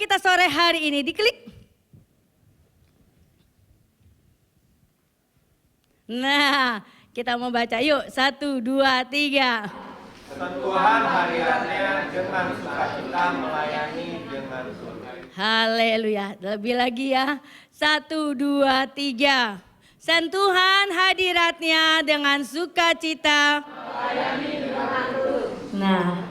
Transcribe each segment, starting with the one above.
kita sore hari ini? Diklik. Nah, kita mau baca yuk. 1, 2, 3. Sentuhan hadiratnya dengan sukacita melayani dengan surga. Haleluya. Lebih lagi ya. 1, 2, 3. Sentuhan hadiratnya dengan sukacita melayani dengan tulus. Nah,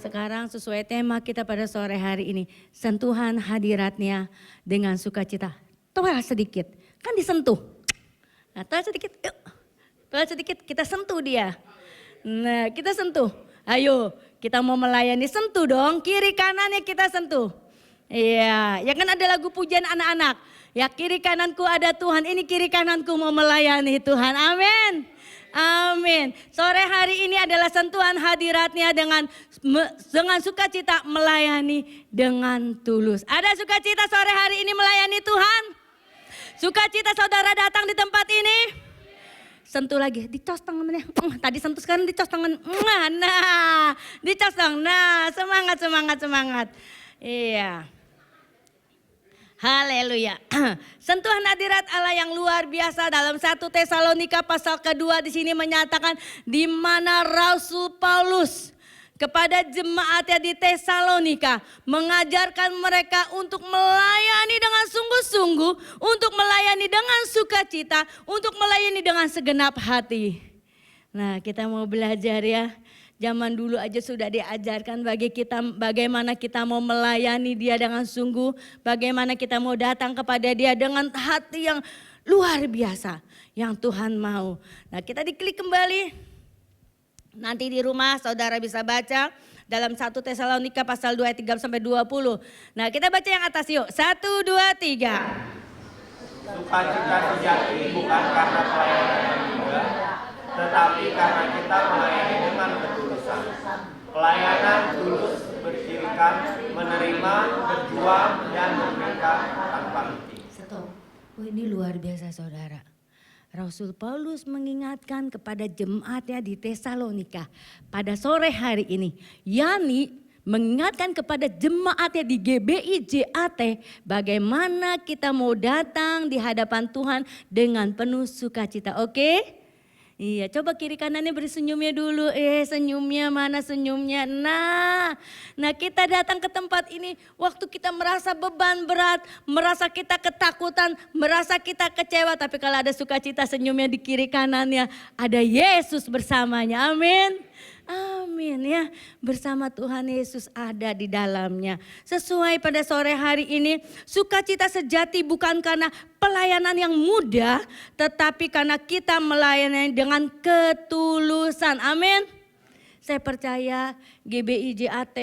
sekarang sesuai tema kita pada sore hari ini. Sentuhan hadiratnya dengan sukacita. Tolak sedikit. Kan disentuh. Nah, tolak sedikit. Yuk. Tolak sedikit. Kita sentuh dia. Nah, kita sentuh. Ayo, kita mau melayani, sentuh dong. Kiri kanannya kita sentuh. Iya, ya kan ada lagu pujian anak-anak. Ya, kiri kananku ada Tuhan, ini kiri kananku mau melayani Tuhan. Amin. Amin. Sore hari ini adalah sentuhan hadiratnya dengan sukacita melayani dengan tulus. Ada sukacita sore hari ini melayani Tuhan? Sukacita saudara datang di tempat ini? Sentuh lagi, dicos tangannya. Tadi sentuh, sekarang dicos tangan. Nah, dicos dong. Nah, semangat. Iya. Haleluya. Sentuhan hadirat Allah yang luar biasa dalam 1 Tesalonika pasal kedua di sini menyatakan di mana Rasul Paulus kepada jemaatnya di Tesalonika mengajarkan mereka untuk melayani dengan sungguh-sungguh, untuk melayani dengan sukacita, untuk melayani dengan segenap hati. Nah, kita mau belajar ya. Zaman dulu aja sudah diajarkan bagi kita bagaimana kita mau melayani dia dengan sungguh, bagaimana kita mau datang kepada dia dengan hati yang luar biasa yang Tuhan mau. Nah, kita diklik kembali. Nanti di rumah saudara bisa baca dalam 1 Tesalonika pasal 2 ayat 3 sampai 20. Nah, kita baca yang atas yuk. 1, 2, 3. Sukacita sejati bukan karena pelayanan yang mudah, tetapi karena kita melayani dengan ketulusan. Pelayanan tulus bercirikan menerima, berjuang, dan memberikan tanpa henti. Stop. Oh, ini luar biasa saudara. Rasul Paulus mengingatkan kepada jemaatnya di Tesalonika pada sore hari ini. Yani mengingatkan kepada jemaatnya di GBI JAT bagaimana kita mau datang di hadapan Tuhan dengan penuh sukacita. Oke? Iya, coba kiri kanannya beri senyumnya dulu. Senyumnya mana senyumnya? Nah kita datang ke tempat ini waktu kita merasa beban berat, merasa kita ketakutan, merasa kita kecewa. Tapi kalau ada sukacita senyumnya di kiri kanannya, ada Yesus bersamanya. Amin. Amin ya, bersama Tuhan Yesus ada di dalamnya. Sesuai pada sore hari ini, sukacita sejati bukan karena pelayanan yang mudah, tetapi karena kita melayani dengan ketulusan. Amin. Saya percaya GBI JAT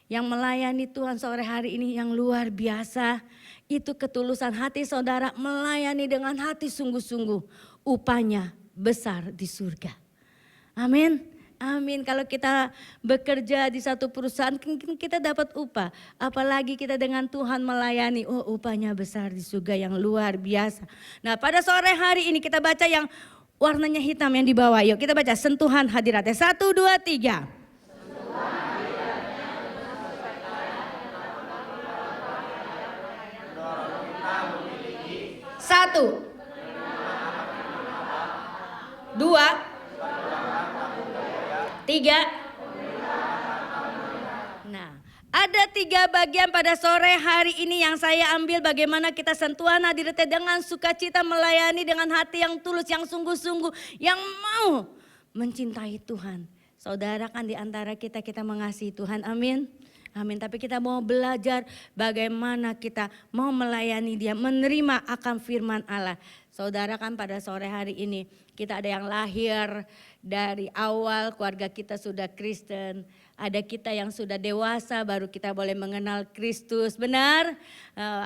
yang melayani Tuhan sore hari ini yang luar biasa. Itu ketulusan hati saudara melayani dengan hati sungguh-sungguh. Upanya besar di surga. Amin. Amin. Kalau kita bekerja di satu perusahaan kita dapat upah. Apalagi kita dengan Tuhan melayani. Oh, upahnya besar di surga yang luar biasa. Nah, pada sore hari ini kita baca yang warnanya hitam yang di bawah. Yuk kita baca sentuhan hadiratnya. 1, 2, 3. Satu, dua, 3. Nah, ada 3 bagian pada sore hari ini yang saya ambil bagaimana kita sentuhan hadiratnya dengan sukacita melayani dengan hati yang tulus, yang sungguh-sungguh, yang mau mencintai Tuhan. Saudara kan di antara kita mengasihi Tuhan, amin. Amin, tapi kita mau belajar bagaimana kita mau melayani dia, menerima akan firman Allah. Saudara kan pada sore hari ini kita ada yang lahir dari awal keluarga kita sudah Kristen. Ada kita yang sudah dewasa baru kita boleh mengenal Kristus, benar?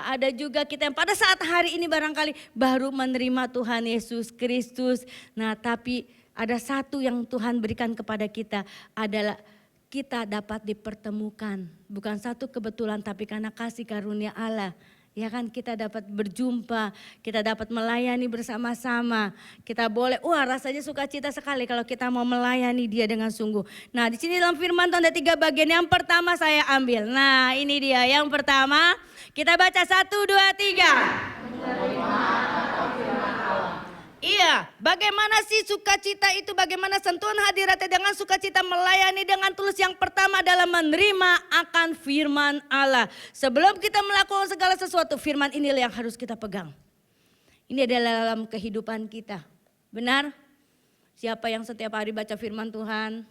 Ada juga kita yang pada saat hari ini barangkali baru menerima Tuhan Yesus Kristus. Nah, tapi ada satu yang Tuhan berikan kepada kita adalah kita dapat dipertemukan. Bukan satu kebetulan tapi karena kasih karunia Allah. Ya kan, kita dapat berjumpa, kita dapat melayani bersama-sama. Kita boleh, wah rasanya sukacita sekali kalau kita mau melayani Dia dengan sungguh. Nah, di sini dalam firman Tuhan ada 3 bagian. Yang pertama saya ambil. Nah, ini dia. Yang pertama, kita baca 1, 2, 3. Iya, bagaimana sih sukacita itu, bagaimana sentuhan hadiratnya dengan sukacita melayani dengan tulus. Yang pertama adalah menerima akan firman Allah. Sebelum kita melakukan segala sesuatu, firman inilah yang harus kita pegang. Ini adalah dalam kehidupan kita. Benar? Siapa yang setiap hari baca firman Tuhan?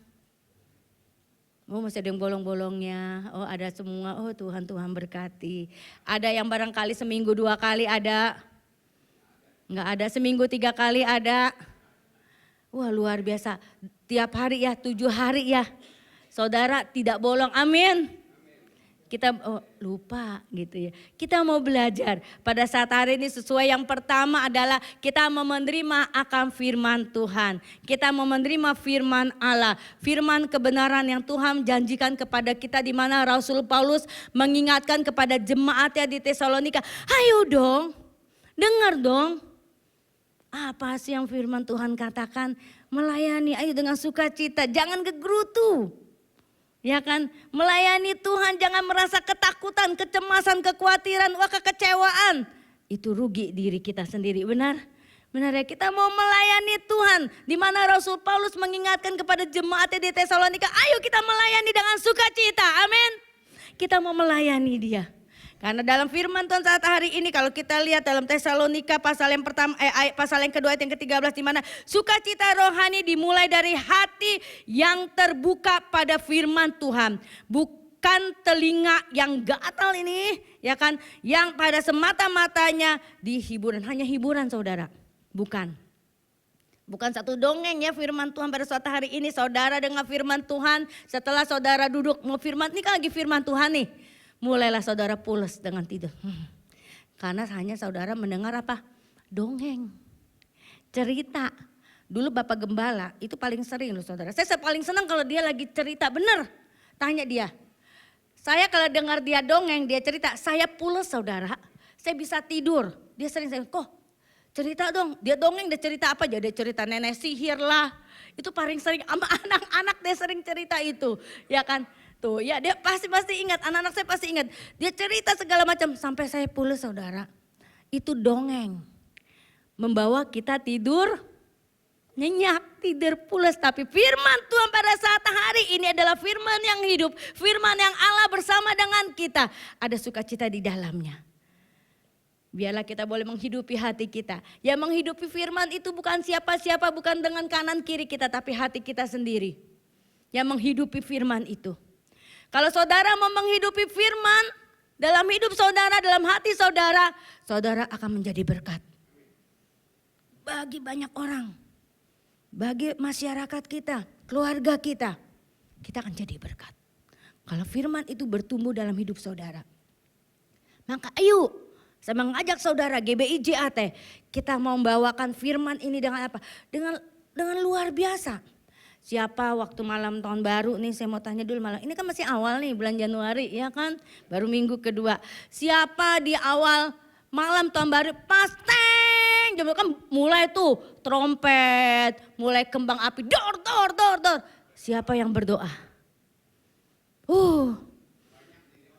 Oh, masih ada yang bolong-bolongnya. Oh, ada semua. Oh, Tuhan berkati. Ada yang barangkali seminggu 2 kali ada. Enggak ada, seminggu 3 kali ada. Wah, luar biasa. Tiap hari ya, 7 hari ya. Saudara tidak bolong, amin. Kita lupa gitu ya. Kita mau belajar pada saat hari ini sesuai. Yang pertama adalah kita mau menerima akan firman Tuhan. Kita mau menerima firman Allah. Firman kebenaran yang Tuhan janjikan kepada kita, di mana Rasul Paulus mengingatkan kepada jemaatnya di Tesalonika. Ayo dong, dengar dong. Apa sih yang firman Tuhan katakan? Melayani, ayo dengan sukacita, jangan gerutu. Ya kan, melayani Tuhan jangan merasa ketakutan, kecemasan, kekhawatiran, kekecewaan. Itu rugi diri kita sendiri, benar? Benar ya, kita mau melayani Tuhan. Di mana Rasul Paulus mengingatkan kepada jemaatnya di Tesalonika, ayo kita melayani dengan sukacita, amin. Kita mau melayani Dia. Karena dalam firman Tuhan saat hari ini, kalau kita lihat dalam Tesalonika pasal yang pertama, pasal yang kedua ayat yang ke-13, di mana sukacita rohani dimulai dari hati yang terbuka pada firman Tuhan. Bukan telinga yang gatal ini, ya kan, yang pada semata-matanya di hiburan, hanya hiburan saudara. Bukan satu dongeng ya firman Tuhan pada suatu hari ini. Saudara dengar firman Tuhan, setelah saudara duduk mau firman, ini kan lagi firman Tuhan nih. Mulailah saudara pules dengan tidur. Karena hanya saudara mendengar apa? Dongeng, cerita. Dulu Bapak Gembala itu paling sering loh saudara. Saya paling senang kalau dia lagi cerita, bener. Tanya dia. Saya kalau dengar dia dongeng, dia cerita, saya pules saudara. Saya bisa tidur. Dia sering kok cerita dong. Dia dongeng, dia cerita apa aja. Dia cerita nenek sihir lah. Itu paling sering sama anak-anak dia sering cerita itu. Ya kan? Tuh ya, dia pasti ingat, anak-anak saya pasti ingat. Dia cerita segala macam sampai saya pulas saudara. Itu dongeng. Membawa kita tidur nyenyak, tidur pulas. Tapi firman Tuhan pada saat hari ini adalah firman yang hidup. Firman yang Allah bersama dengan kita. Ada sukacita di dalamnya. Biarlah kita boleh menghidupi hati kita. Yang menghidupi firman itu bukan siapa-siapa, bukan dengan kanan kiri kita, tapi hati kita sendiri. Yang menghidupi firman itu. Kalau saudara mau menghidupi firman dalam hidup saudara, dalam hati saudara, saudara akan menjadi berkat. Bagi banyak orang, bagi masyarakat kita, keluarga kita akan jadi berkat. Kalau firman itu bertumbuh dalam hidup saudara. Maka ayo, saya mengajak saudara GBI JAT, kita mau membawakan firman ini dengan apa? Dengan luar biasa. Siapa waktu malam tahun baru nih, saya mau tanya dulu malam. Ini kan masih awal nih bulan Januari ya kan, baru minggu kedua. Siapa di awal malam tahun baru pasteng, jam kan mulai tuh trompet, mulai kembang api, dor. Siapa yang berdoa?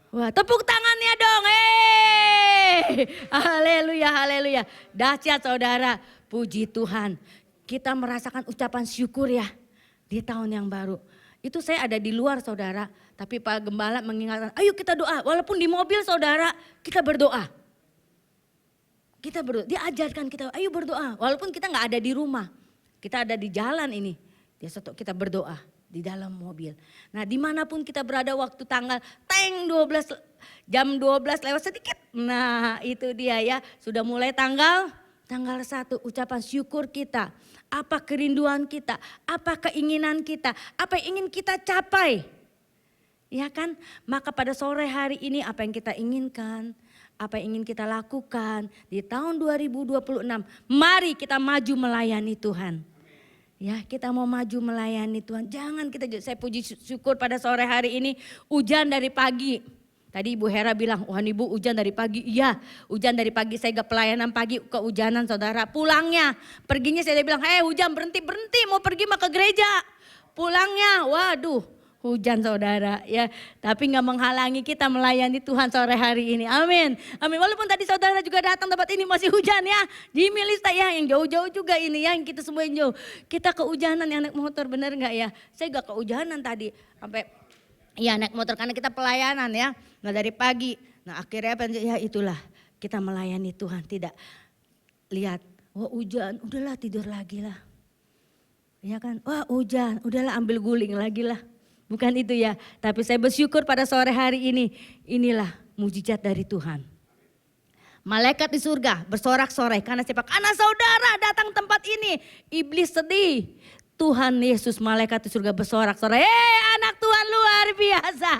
Wah, tepuk tangannya dong. Haleluya. Dahsyat saudara, puji Tuhan. Kita merasakan ucapan syukur ya. Di tahun yang baru. Itu saya ada di luar saudara. Tapi Pak Gembala mengingatkan, ayo kita doa. Walaupun di mobil saudara, kita berdoa. Kita berdoa, dia ajarkan kita, ayo berdoa. Walaupun kita gak ada di rumah. Kita ada di jalan ini. Kita berdoa di dalam mobil. Nah dimanapun kita berada waktu tanggal jam 12 lewat sedikit. Nah itu dia ya, sudah mulai tanggal 1 ucapan syukur kita. Apa kerinduan kita, apa keinginan kita, apa yang ingin kita capai. Ya kan, maka pada sore hari ini apa yang kita inginkan, apa yang ingin kita lakukan di tahun 2026. Mari kita maju melayani Tuhan. Ya, kita mau maju melayani Tuhan. Jangan saya puji syukur pada sore hari ini hujan dari pagi. Tadi Ibu Hera bilang, wah Ibu hujan dari pagi. Iya, hujan dari pagi, saya gak pelayanan pagi kehujanan saudara. Pulangnya, perginya saya bilang, hujan berhenti, mau pergi mah ke gereja. Pulangnya, waduh hujan saudara ya. Tapi gak menghalangi kita melayani Tuhan sore hari ini, amin. Amin, walaupun tadi saudara juga datang tempat ini masih hujan ya. Di Milista ya, yang jauh-jauh juga ini ya, yang kita semua yang jauh. Kita kehujanan yang naik motor, bener gak ya? Saya gak kehujanan tadi, sampai ya naik motor karena kita pelayanan ya. Nah dari pagi, nah akhirnya ya itulah kita melayani Tuhan. Tidak lihat, wah hujan, udahlah tidur lagi lah. Ya kan, wah hujan, udahlah ambil guling lagi lah. Bukan itu ya, tapi saya bersyukur pada sore hari ini. Inilah mujizat dari Tuhan. Malaikat di surga bersorak-sorai karena siapa? Karena saudara datang tempat ini. Iblis sedih. Tuhan Yesus malaikat di surga bersorak-sorai. Anak Tuhan luar biasa.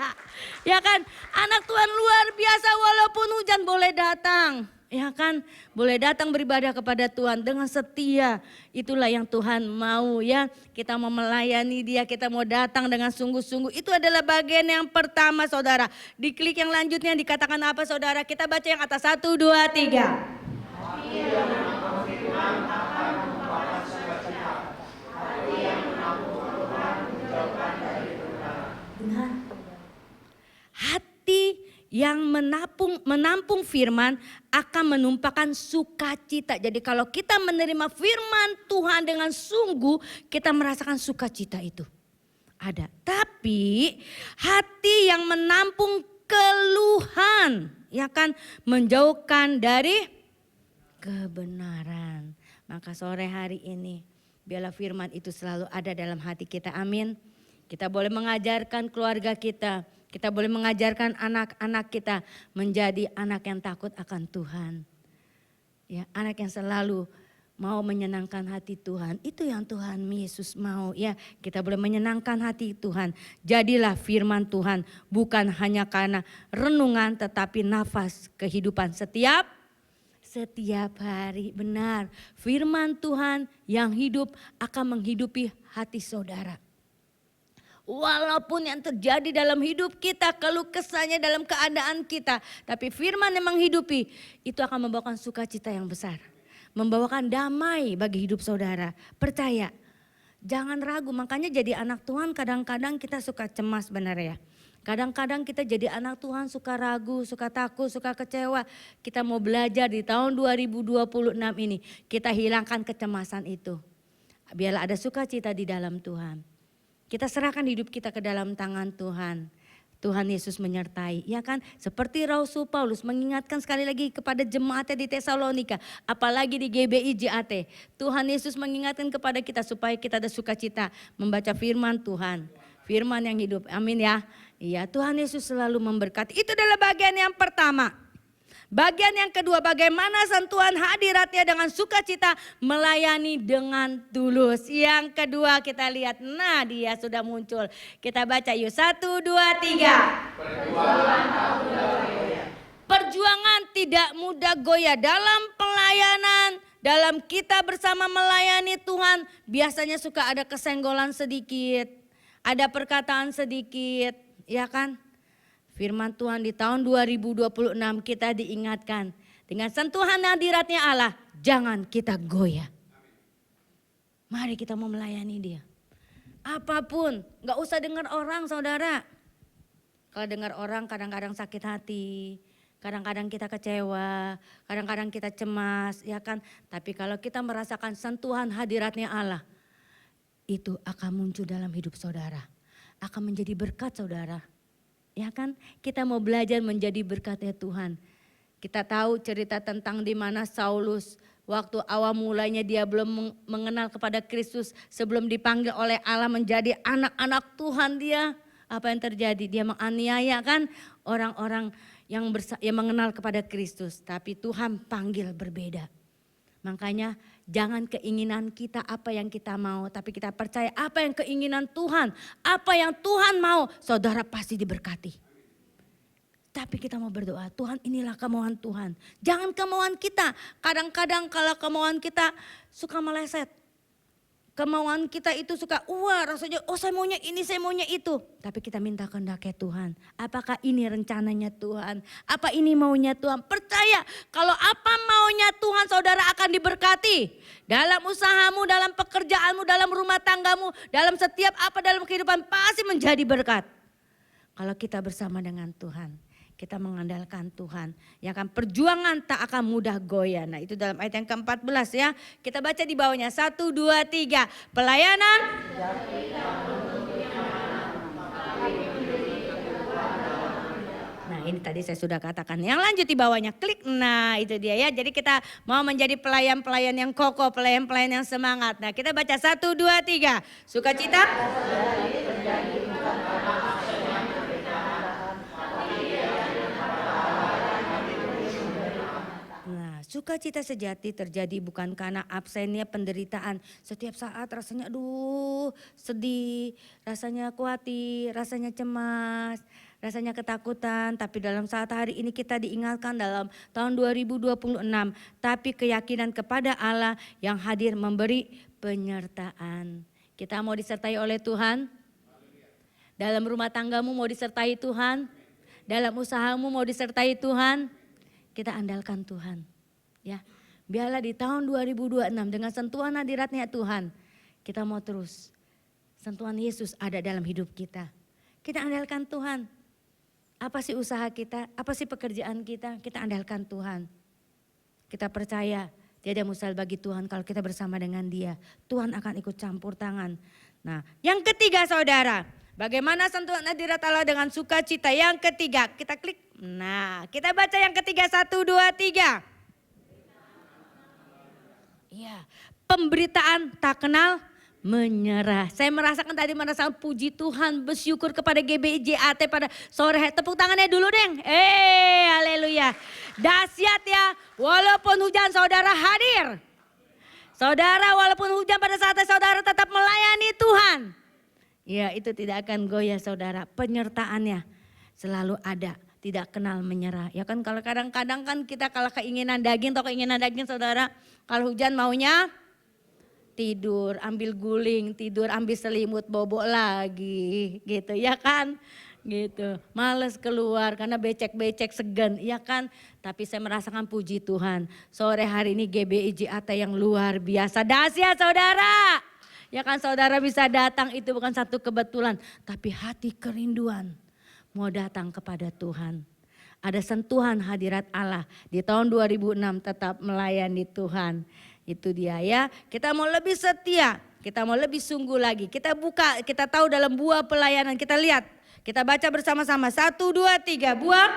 Ya kan, anak Tuhan luar biasa walaupun hujan boleh datang. Ya kan, boleh datang beribadah kepada Tuhan dengan setia. Itulah yang Tuhan mau ya. Kita mau melayani Dia, kita mau datang dengan sungguh-sungguh. Itu adalah bagian yang pertama saudara. Di klik yang lanjutnya dikatakan apa saudara? Kita baca yang atas 1, 2, 3. Benar. Hati yang menampung firman akan menumpahkan sukacita. Jadi kalau kita menerima firman Tuhan dengan sungguh, kita merasakan sukacita itu. Ada. Tapi hati yang menampung keluhan, ya kan, menjauhkan dari kebenaran. Maka sore hari ini biarlah firman itu selalu ada dalam hati kita. Amin. Kita boleh mengajarkan keluarga kita. Kita boleh mengajarkan anak-anak kita menjadi anak yang takut akan Tuhan. Ya, anak yang selalu mau menyenangkan hati Tuhan. Itu yang Tuhan Yesus mau ya. Kita boleh menyenangkan hati Tuhan. Jadilah firman Tuhan bukan hanya karena renungan tetapi nafas kehidupan setiap hari. Benar, firman Tuhan yang hidup akan menghidupi hati saudara. Walaupun yang terjadi dalam hidup kita, keluh kesahnya dalam keadaan kita. Tapi firman yang menghidupi itu akan membawakan sukacita yang besar. Membawakan damai bagi hidup saudara. Percaya, jangan ragu. Makanya jadi anak Tuhan kadang-kadang kita suka cemas benar ya. Kadang-kadang kita jadi anak Tuhan suka ragu, suka takut, suka kecewa. Kita mau belajar di tahun 2026 ini. Kita hilangkan kecemasan itu. Biarlah ada sukacita di dalam Tuhan. Kita serahkan hidup kita ke dalam tangan Tuhan. Tuhan Yesus menyertai, ya kan? Seperti Rasul Paulus mengingatkan sekali lagi kepada jemaatnya di Tesalonika, apalagi di GBI JAT. Tuhan Yesus mengingatkan kepada kita supaya kita ada sukacita membaca firman Tuhan. Firman yang hidup, amin ya. Iya, Tuhan Yesus selalu memberkati. Itu adalah bagian yang pertama. Bagian yang kedua, bagaimana sentuhan hadiratnya dengan sukacita melayani dengan tulus. Yang kedua kita lihat, nah dia sudah muncul. Kita baca yuk, 1, 2, 3. Perjuangan tidak mudah goyah dalam pelayanan. Dalam kita bersama melayani Tuhan, biasanya suka ada kesenggolan sedikit. Ada perkataan sedikit, ya kan? Firman Tuhan di tahun 2026 kita diingatkan dengan sentuhan hadiratnya Allah, jangan kita goyah. Mari kita mau melayani Dia. Apapun, gak usah dengar orang saudara. Kalau dengar orang kadang-kadang sakit hati, kadang-kadang kita kecewa, kadang-kadang kita cemas, ya kan. Tapi kalau kita merasakan sentuhan hadiratnya Allah, itu akan muncul dalam hidup saudara. Akan menjadi berkat saudara. Ya kan, kita mau belajar menjadi berkat-Nya Tuhan. Kita tahu cerita tentang di mana Saulus waktu awal mulanya dia belum mengenal kepada Kristus, sebelum dipanggil oleh Allah menjadi anak-anak Tuhan dia. Apa yang terjadi? Dia menganiaya kan orang-orang yang mengenal kepada Kristus, tapi Tuhan panggil berbeda. Makanya jangan keinginan kita apa yang kita mau, tapi kita percaya apa yang keinginan Tuhan, apa yang Tuhan mau, saudara pasti diberkati. Tapi kita mau berdoa, Tuhan inilah kemauan Tuhan. Jangan kemauan kita, kadang-kadang kalau kemauan kita suka meleset. kemauan kita itu suka wah rasanya oh saya maunya ini, saya maunya itu. Tapi kita minta kehendaknya Tuhan. Apakah ini rencananya Tuhan? Apa ini maunya Tuhan? Percaya kalau apa maunya Tuhan saudara akan diberkati. Dalam usahamu, dalam pekerjaanmu, dalam rumah tanggamu, dalam setiap apa dalam kehidupan pasti menjadi berkat. Kalau kita bersama dengan Tuhan. Kita mengandalkan Tuhan. Yang akan perjuangan tak akan mudah goyah. Nah itu dalam ayat yang ke-14 ya. Kita baca di bawahnya. 1, 2, 3. Pelayanan. Nah ini tadi saya sudah katakan. Yang lanjut di bawahnya. Klik. Nah itu dia ya. Jadi kita mau menjadi pelayan-pelayan yang kokoh. Pelayan-pelayan yang semangat. Nah kita baca 1, 2, 3. Sukacita. Sukacita sejati terjadi bukan karena absennya penderitaan. Setiap saat rasanya aduh sedih, rasanya khawatir, rasanya cemas, rasanya ketakutan. Tapi dalam saat hari ini kita diingatkan dalam tahun 2026. Tapi keyakinan kepada Allah yang hadir memberi penyertaan. Kita mau disertai oleh Tuhan? Dalam rumah tanggamu mau disertai Tuhan? Dalam usahamu mau disertai Tuhan? Kita andalkan Tuhan. Ya, biarlah di tahun 2026 dengan sentuhan hadiratnya Tuhan, kita mau terus sentuhan Yesus ada dalam hidup kita. Kita andalkan Tuhan. Apa sih usaha kita? Apa sih pekerjaan kita? Kita andalkan Tuhan. Kita percaya tiada mustahil bagi Tuhan kalau kita bersama dengan Dia. Tuhan akan ikut campur tangan. Nah, yang ketiga saudara, bagaimana sentuhan hadirat Allah dengan sukacita? Yang ketiga, kita klik. Nah, kita baca yang ketiga 1, 2, 3. Iya, pemberitaan tak kenal menyerah. Saya merasakan tadi merasakan puji Tuhan, bersyukur kepada GBIJAT pada sore hari. Tepuk tangannya dulu deng. Haleluya. Dahsyat ya, walaupun hujan saudara hadir. Saudara walaupun hujan pada saat saudara tetap melayani Tuhan. Ya itu tidak akan goyah saudara, penyertaannya selalu ada. Tidak kenal menyerah. Ya kan kalau kadang-kadang kan kita kalau keinginan daging saudara. Kalau hujan maunya tidur, ambil guling, tidur, ambil selimut, bobok lagi gitu ya kan. Gitu, males keluar karena becek-becek segan ya kan. Tapi saya merasakan puji Tuhan. Sore hari ini GBIJAT yang luar biasa. Dahsyat saudara. Ya kan saudara bisa datang itu bukan satu kebetulan. Tapi hati kerinduan. Mau datang kepada Tuhan. Ada sentuhan hadirat Allah di tahun 2006 tetap melayani Tuhan. Itu dia ya. Kita mau lebih setia, kita mau lebih sungguh lagi. Kita buka, kita tahu dalam buah pelayanan kita lihat. Kita baca bersama-sama 1, 2, 3 buah.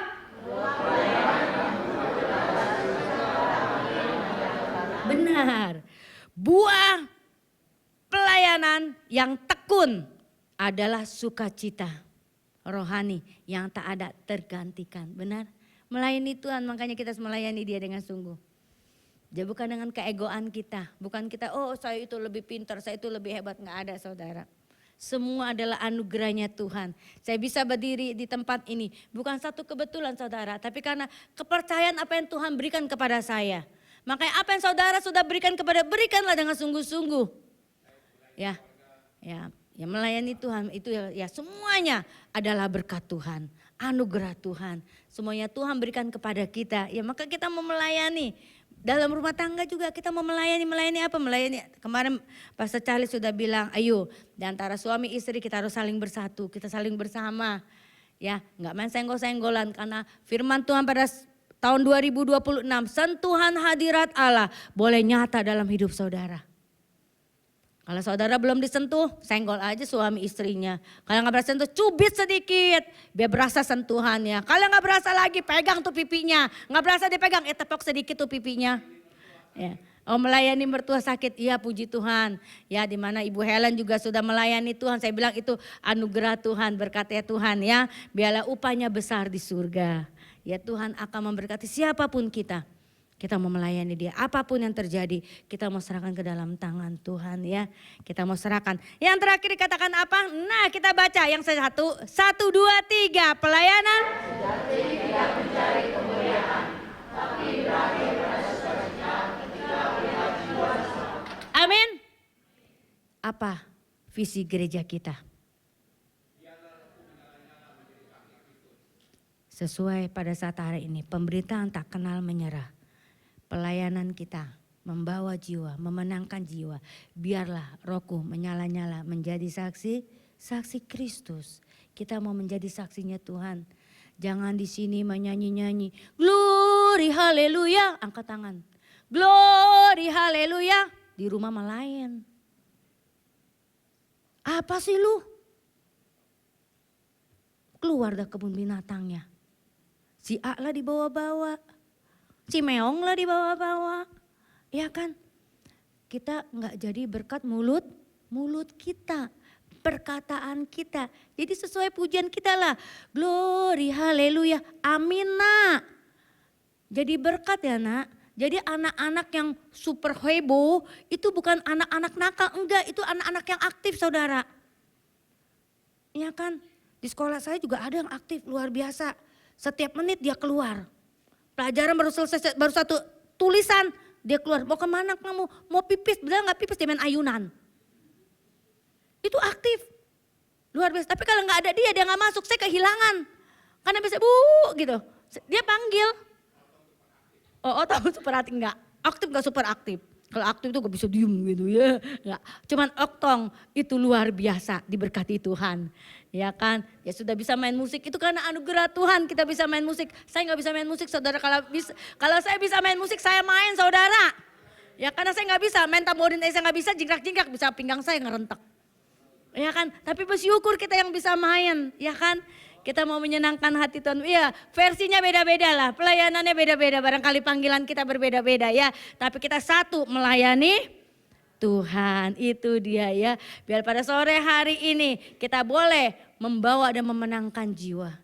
Benar. Buah pelayanan yang tekun adalah sukacita. Rohani yang tak ada tergantikan. Benar? Melayani Tuhan makanya kita melayani Dia dengan sungguh. Jadi bukan dengan keegoan kita. Bukan kita oh saya itu lebih pintar, saya itu lebih hebat. Nggak ada saudara. Semua adalah anugerahnya Tuhan. Saya bisa berdiri di tempat ini. Bukan satu kebetulan saudara. Tapi karena kepercayaan apa yang Tuhan berikan kepada saya. Makanya apa yang saudara sudah berikanlah dengan sungguh-sungguh. Ya. Ya melayani Tuhan itu ya semuanya adalah berkat Tuhan, anugerah Tuhan. Semuanya Tuhan berikan kepada kita. Ya maka kita mau melayani. Dalam rumah tangga juga kita mau melayani apa? Melayani. Kemarin Pastor Charlie sudah bilang, ayo di antara suami istri kita harus saling bersatu, kita saling bersama. Ya, enggak main senggol-senggolan karena firman Tuhan pada tahun 2026 sentuhan hadirat Allah boleh nyata dalam hidup saudara. Kalau saudara belum disentuh, senggol aja suami istrinya. Kalau nggak berasa sentuh, cubit sedikit, biar berasa sentuhannya. Kalau nggak berasa lagi, pegang tuh pipinya. Nggak berasa dipegang, tepok sedikit tuh pipinya. Ya. Oh melayani mertua sakit, iya puji Tuhan. Ya di mana Ibu Helen juga sudah melayani Tuhan. Saya bilang itu anugerah Tuhan, berkatnya Tuhan ya. Biarlah upahnya besar di surga. Ya Tuhan akan memberkati siapapun kita. Kita mau melayani Dia, apapun yang terjadi, kita mau serahkan ke dalam tangan Tuhan ya. Kita mau serahkan. Yang terakhir dikatakan apa? Nah kita baca yang 1, 2, 3 pelayanan. Tidak mencari kemuliaan, tapi berakhir pada sukacita ketika melihat jiwa. Amin. visi gereja kita. Sesuai pada saat hari ini, pemberitaan tak kenal menyerah. Pelayanan kita membawa jiwa, memenangkan jiwa. Biarlah rohku menyala-nyala menjadi saksi Kristus. Kita mau menjadi saksinya Tuhan. Jangan di sini menyanyi-nyanyi, glory haleluya, angkat tangan. Glory haleluya, di rumah lain. Apa sih lu? Keluar dari kebun binatangnya. Si A lah dibawa-bawa, si Meong lah dibawa-bawa. Ya kan? Kita nggak jadi berkat mulut kita, perkataan kita. Jadi sesuai pujian kita lah. Glory, haleluya, amin nak. Jadi berkat ya nak. Jadi anak-anak yang super heboh itu bukan anak-anak nakal. Enggak, itu anak-anak yang aktif saudara. Ya kan? Di sekolah saya juga ada yang aktif luar biasa. Setiap menit dia keluar. Pelajaran baru selesai, baru satu tulisan dia keluar. Mau kemana kamu? Mau pipis, benar nggak pipis dia main ayunan. Itu aktif. Luar biasa. Tapi kalau nggak ada dia nggak masuk. Saya kehilangan. Karena biasa gitu. Dia panggil. Oh tahu super aktif nggak? Aktif nggak super aktif? Kalau aktif itu gak bisa diem gitu ya. Nggak. Cuman Oktong itu luar biasa diberkati Tuhan. Ya kan, ya sudah bisa main musik itu karena anugerah Tuhan kita bisa main musik. Saya nggak bisa main musik saudara, kalau saya bisa main musik saya main saudara. Ya karena saya nggak bisa main tamborin, saya nggak bisa jingkrak-jingkrak, bisa pinggang saya ngerentek. Ya kan, tapi bersyukur kita yang bisa main, ya kan. Kita mau menyenangkan hati Tuhan, iya versinya beda-beda lah, pelayanannya beda-beda, barangkali panggilan kita berbeda-beda ya. Tapi kita satu melayani Tuhan, itu dia ya. Biar pada sore hari ini kita boleh membawa dan memenangkan jiwa.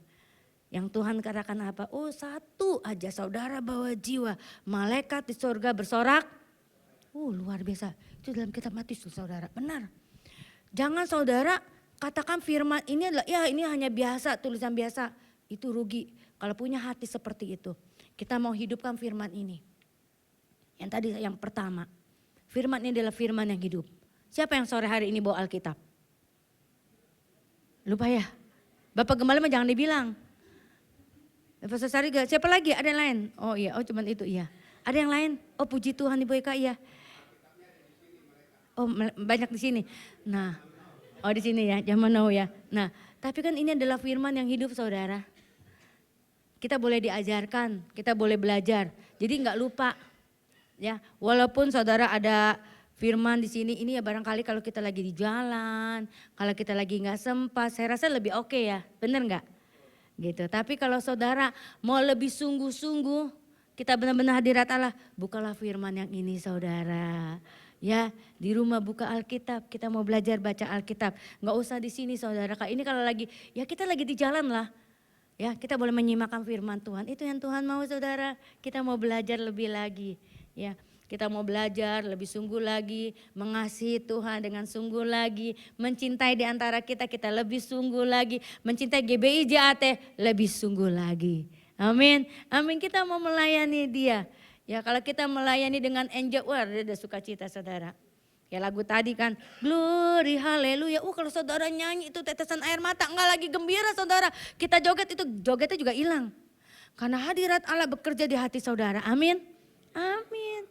Yang Tuhan katakan apa? Oh satu aja saudara bawa jiwa. Malaikat di surga bersorak. Luar biasa. Itu dalam kitab Matius saudara, benar. Jangan saudara katakan firman ini adalah ya ini hanya biasa, tulisan biasa. Itu rugi kalau punya hati seperti itu. Kita mau hidupkan firman ini. Yang tadi yang pertama. Firman ini adalah firman yang hidup. Siapa yang sore hari ini bawa Alkitab? Lupa ya? Bapak Gembala mah jangan dibilang. Bapak Sariga, siapa lagi? Ada yang lain? Oh iya, cuman itu iya. Ada yang lain? Oh puji Tuhan Ibu Eka iya. Oh banyak di sini. Nah, di sini ya, zaman now ya. Nah, tapi kan ini adalah firman yang hidup saudara. Kita boleh diajarkan, kita boleh belajar. Jadi nggak lupa. Ya, walaupun saudara ada firman di sini, ini ya barangkali kalau kita lagi di jalan, kalau kita lagi nggak sempat, saya rasa lebih oke ya, bener nggak? Gitu. Tapi kalau saudara mau lebih sungguh-sungguh, kita benar-benar hadirat Allah, bukalah firman yang ini saudara. Ya, di rumah buka Alkitab, kita mau belajar baca Alkitab, nggak usah di sini saudara. Ini kalau lagi, ya kita lagi di jalan lah. Ya, kita boleh menyimakkan firman Tuhan. Itu yang Tuhan mau saudara. Kita mau belajar lebih lagi. Ya, kita mau belajar lebih sungguh lagi, mengasihi Tuhan dengan sungguh lagi, mencintai di antara kita lebih sungguh lagi, mencintai GBI JAT lebih sungguh lagi. Amin. Amin, kita mau melayani dia. Ya, kalau kita melayani dengan enjoy, dia ada sukacita saudara. Ya lagu tadi kan, glory haleluya. Kalau saudara nyanyi itu tetesan air mata, enggak lagi gembira saudara. Kita joget itu jogetnya juga hilang. Karena hadirat Allah bekerja di hati saudara. Amin. Amin.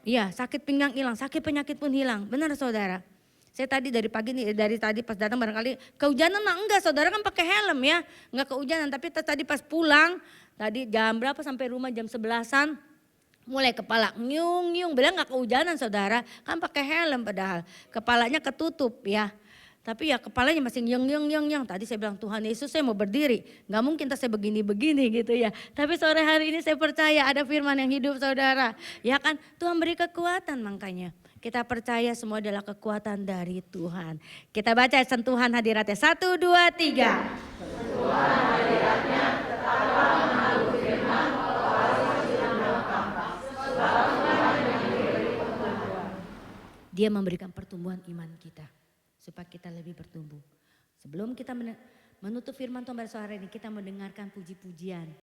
Iya, sakit pinggang hilang, sakit penyakit pun hilang. Benar saudara. Saya tadi dari pagi nih, dari tadi pas datang barangkali kehujanan mah enggak, saudara kan pakai helm ya. Enggak kehujanan, tapi tadi pas pulang, tadi jam berapa sampai rumah jam 11-an. Mulai kepala nyung-nyung, bilang enggak kehujanan saudara, kan pakai helm padahal. Kepalanya ketutup ya. Tapi ya kepalanya masih yang. Tadi saya bilang Tuhan Yesus saya mau berdiri. Gak mungkin saya begini-begini gitu ya. Tapi sore hari ini saya percaya ada firman yang hidup saudara. Ya kan Tuhan beri kekuatan makanya. Kita percaya semua adalah kekuatan dari Tuhan. Kita baca sentuhan hadiratnya. 1, 2, 3. Sentuhan hadiratnya tetaplah mengalir firman. Dia memberikan pertumbuhan iman kita. Supaya kita lebih bertumbuh. Sebelum kita menutup firman Tuhan pada sore ini, kita mendengarkan puji-pujian.